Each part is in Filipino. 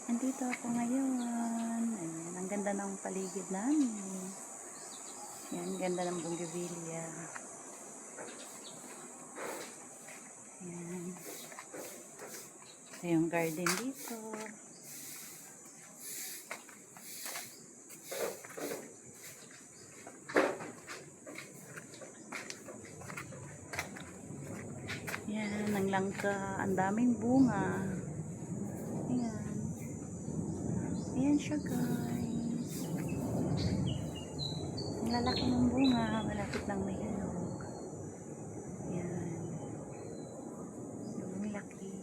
Nandito ako ngayon. Ayan, ang ganda ng paligid namin. Ayan, ganda ng bougainvillea. Ayan. Ito yung garden dito. Ayan, ang langka. Ang daming bunga. Ayan. Ayan siya, guys. Ang lalaki ng bunga. Malapit lang may hinog. Ayan. Ang laki.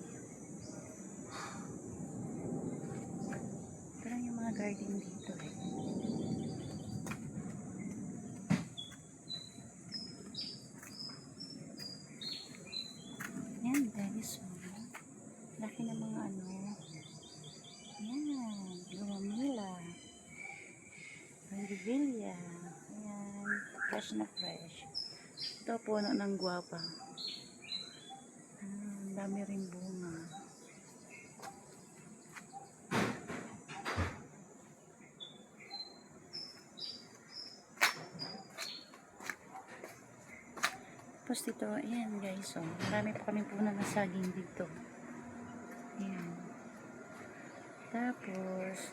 Ito lang yung mga garden dito eh. Ayan, guys. Laki ng mga ano. Ayan, lumamila. Bougainvillea. Ayan, fresh na fresh. Ito, puno ng guwapa. Ang dami rin bunga. Tapos dito, ayan guys, oh, marami pa kami puno ng saging dito. Ayan. Tapos,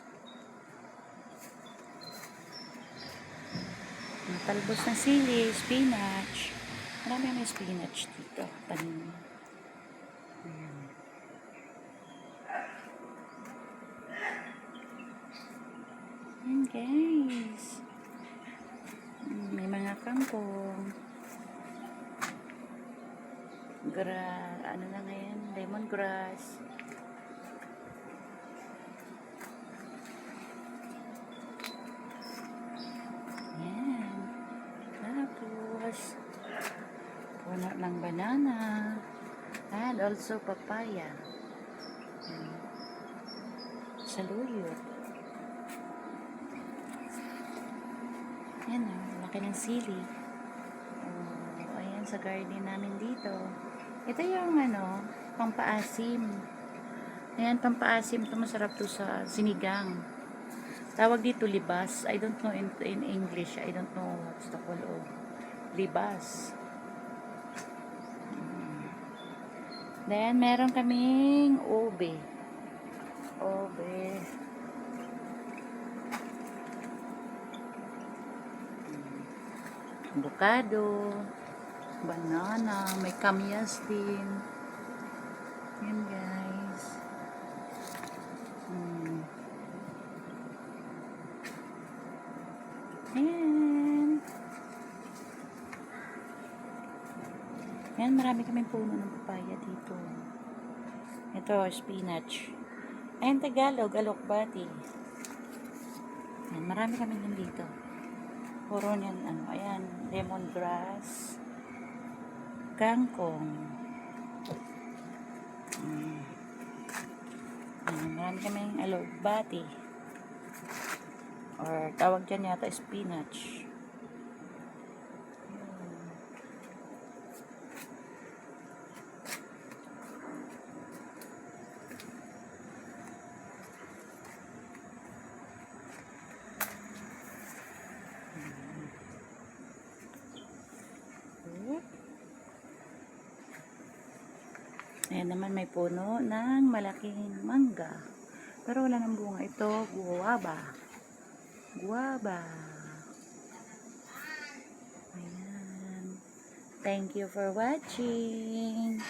talbos ng sili, spinach. Marami may spinach dito. Tanim. Ayan. Ayan guys. May mga kangkong. Ano na ngayon? Lemongrass. Ayan. Tapos, puno ng banana. And also papaya. Saluyot. Ayan o, laki ng sili. Oh, ayan sa garden namin dito. Ito yung ano, pampaasim. Ayan, pampaasim. Ito masarap to sa sinigang. Tawag dito libas. I don't know in English. I don't know what's the call of libas. Then, meron kaming ube. Ube. Avocado. Banana. May kamyas din. Yan guys. Ayan. Ayan, marami kaming puno ng papaya dito. Ito, spinach. Ayan, Tagalog, alokbati. Ayan, marami kami din dito. Puro niyan, ano, ayan, lemongrass, kangkong. Ayan, marami kaming alokbati. Or tawag dyan yata spinach. Ayan naman may puno ng malaking mangga. Pero wala ng bunga. Ito, guwaba. Guwaba. Ayan. Thank you for watching.